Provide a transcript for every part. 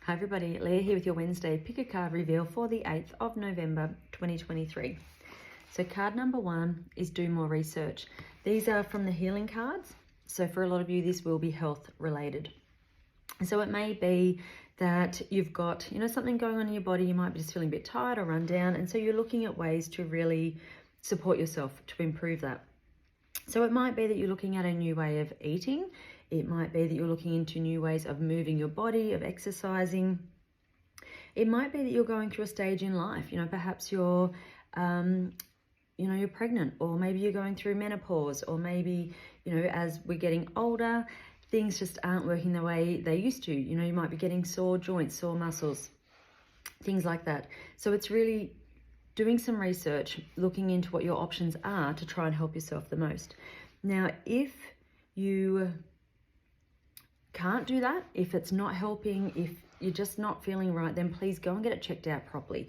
Hi everybody, Leah here with your Wednesday pick a card reveal for the 8th of November 2023. So card number 1 is do more research. These are from the healing cards. So for a lot of you, this will be health related. So it may be that you've got, something going on in your body. You might be just feeling a bit tired or run down. And so you're looking at ways to really support yourself to improve that. So it might be that you're looking at a new way of eating. It might be that you're looking into new ways of moving your body, of exercising. It might be that you're going through a stage in life. Perhaps you're, you're pregnant, or maybe you're going through menopause, or maybe, as we're getting older, things just aren't working the way they used to. You might be getting sore joints, sore muscles, things like that. So it's really doing some research, looking into what your options are to try and help yourself the most. Now, if you can't do that, if it's not helping, if you're just not feeling right, then please go and get it checked out properly.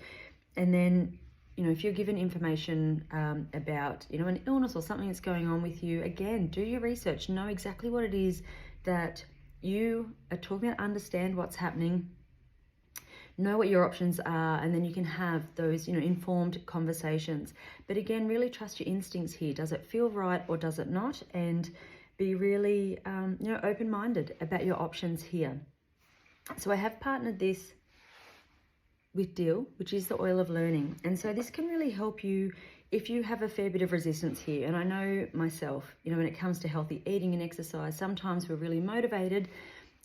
And then, if you're given information about, an illness or something that's going on with you, again, do your research, know exactly what it is that you are talking about, understand what's happening, know what your options are, and then you can have those, informed conversations. But again, really trust your instincts here. Does it feel right or does it not? And be really, open-minded about your options here. So I have partnered this with Dill, which is the oil of learning. And so this can really help you if you have a fair bit of resistance here. And I know myself, when it comes to healthy eating and exercise, sometimes we're really motivated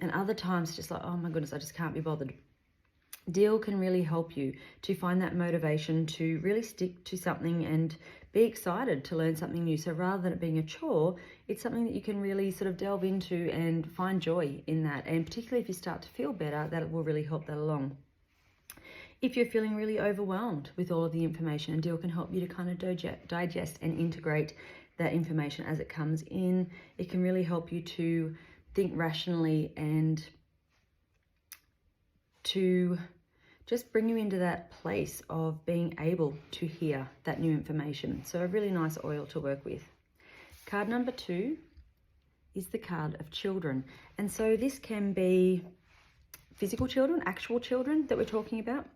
and other times just like, oh my goodness, I just can't be bothered. Dill can really help you to find that motivation to really stick to something and be excited to learn something new. So rather than it being a chore, it's something that you can really sort of delve into and find joy in that. And particularly if you start to feel better, that will really help that along. If you're feeling really overwhelmed with all of the information, Dill can help you to kind of digest and integrate that information as it comes in. It can really help you to think rationally and to just bring you into that place of being able to hear that new information. So a really nice oil to work with. Card number 2 is the card of children. And so this can be physical children, actual children that we're talking about.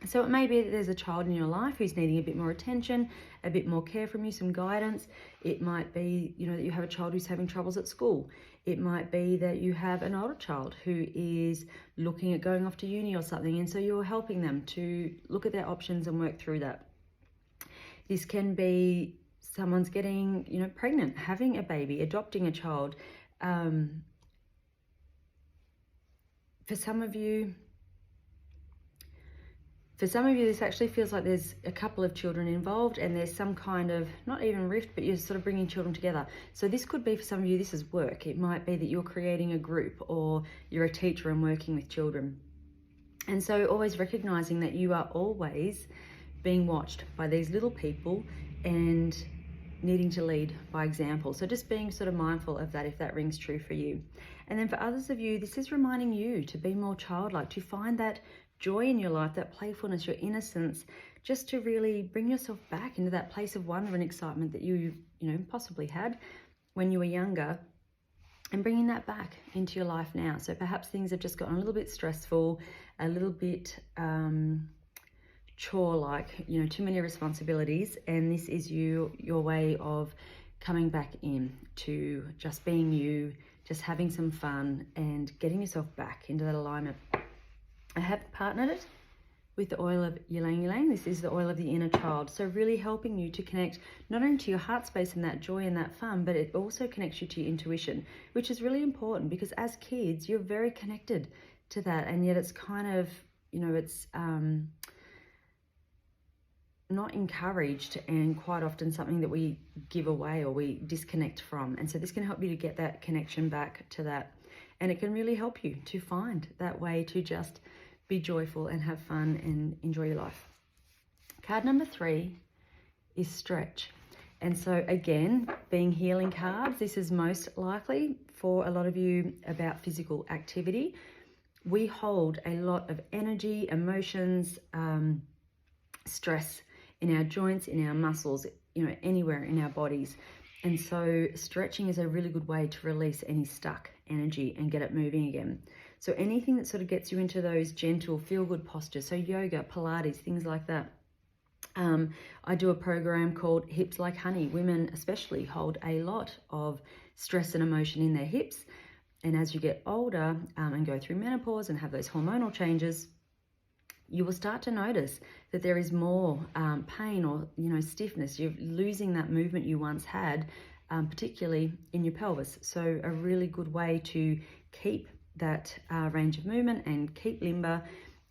So it may be that there's a child in your life who's needing a bit more attention, a bit more care from you, some guidance. It might be, that you have a child who's having troubles at school. It might be that you have an older child who is looking at going off to uni or something, and so you're helping them to look at their options and work through that. This can be someone's getting, pregnant, having a baby, adopting a child. For some of you, this actually feels like there's a couple of children involved and there's some kind of, not even rift, but you're sort of bringing children together. So this could be, for some of you, this is work. It might be that you're creating a group or you're a teacher and working with children. And so always recognizing that you are always being watched by these little people and needing to lead by example. So just being sort of mindful of that if that rings true for you. And then for others of you, this is reminding you to be more childlike, to find that joy in your life, that playfulness, your innocence, just to really bring yourself back into that place of wonder and excitement that you possibly had when you were younger, and bringing that back into your life now. So perhaps things have just gotten a little bit stressful, a little bit chore-like, too many responsibilities, and this is your way of coming back in to just being you, just having some fun and getting yourself back into that alignment. I have partnered it with the oil of ylang ylang. This is the oil of the inner child. So really helping you to connect not only to your heart space and that joy and that fun, but it also connects you to your intuition, which is really important because as kids, you're very connected to that. And yet it's kind of, it's not encouraged and quite often something that we give away or we disconnect from. And so this can help you to get that connection back to that. And it can really help you to find that way to just be joyful and have fun and enjoy your life. Card number 3 is stretch. And so again, being healing cards, this is most likely for a lot of you about physical activity. We hold a lot of energy, emotions, stress in our joints, in our muscles, anywhere in our bodies. And so stretching is a really good way to release any stuck energy and get it moving again. So anything that sort of gets you into those gentle, feel-good postures, so yoga, Pilates, things like that. I do a program called Hips Like Honey. Women especially hold a lot of stress and emotion in their hips. And as you get older and go through menopause and have those hormonal changes, you will start to notice that there is more pain or, stiffness. You're losing that movement you once had, particularly in your pelvis. So a really good way to keep that range of movement and keep limber.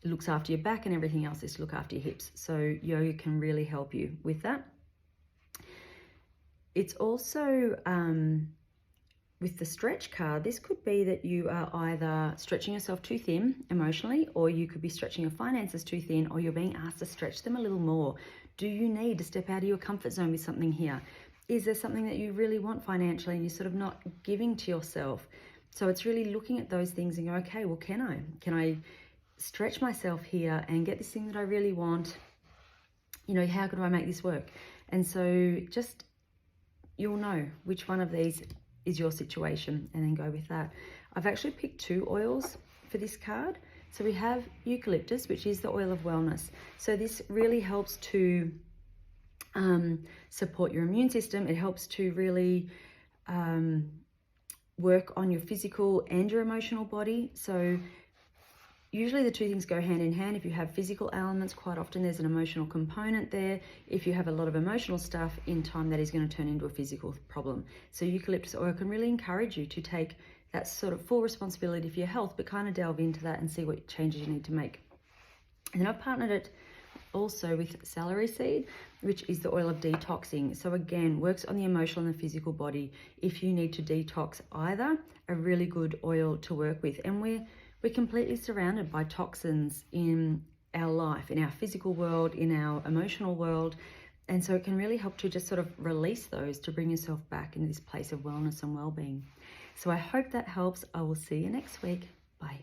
It looks after your back, and everything else is to look after your hips. So yoga can really help you with that. It's also, with the stretch card, this could be that you are either stretching yourself too thin emotionally, or you could be stretching your finances too thin, or you're being asked to stretch them a little more. Do you need to step out of your comfort zone with something here? Is there something that you really want financially and you're sort of not giving to yourself? So it's really looking at those things and go, okay, well, can I stretch myself here and get this thing that I really want? How could I make this work? And so just, you'll know which one of these is your situation and then go with that. I've actually picked 2 oils for this card. So we have eucalyptus, which is the oil of wellness. So this really helps to support your immune system. It helps to really work on your physical and your emotional body. So usually the 2 things go hand in hand. If you have physical ailments, quite often there's an emotional component there. If you have a lot of emotional stuff, in time that is going to turn into a physical problem. So eucalyptus oil can really encourage you to take that sort of full responsibility for your health, but kind of delve into that and see what changes you need to make. And then I've partnered it also with celery seed, which is the oil of detoxing. So again, works on the emotional and the physical body. If you need to detox either, a really good oil to work with. And we're completely surrounded by toxins in our life, in our physical world, in our emotional world. And so it can really help to just sort of release those to bring yourself back into this place of wellness and well-being. So I hope that helps. I will see you next week. Bye.